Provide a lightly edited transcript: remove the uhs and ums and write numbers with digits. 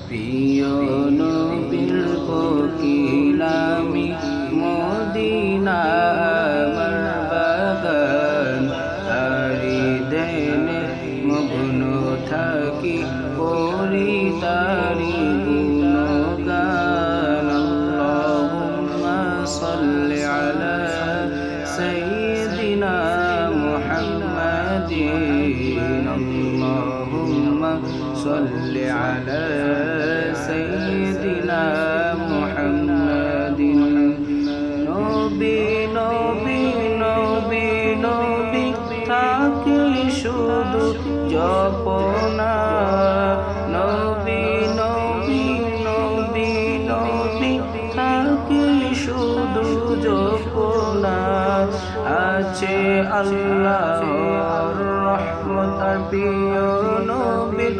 প্রিয় নবীর কোকিলামি মদিনা আমার বাগান, তারি দেনে মগ্ন থাকি করি তারি গুণগান। আল্লাহুম্মা সাল্লি আলা সাইয়্যিদিনা মুহাম্মাদিন, আল্লাহুম্মা সাল্লি আলা সাইয়্যিদিনা মুহাম্মাদিন। নবী নবী নবী নবী থাকি শুধু জপনা, নবী নবী নবী নবী থাকি শুধু জপনা। আছে আল্লাহর রহমত প্রিয় নবীর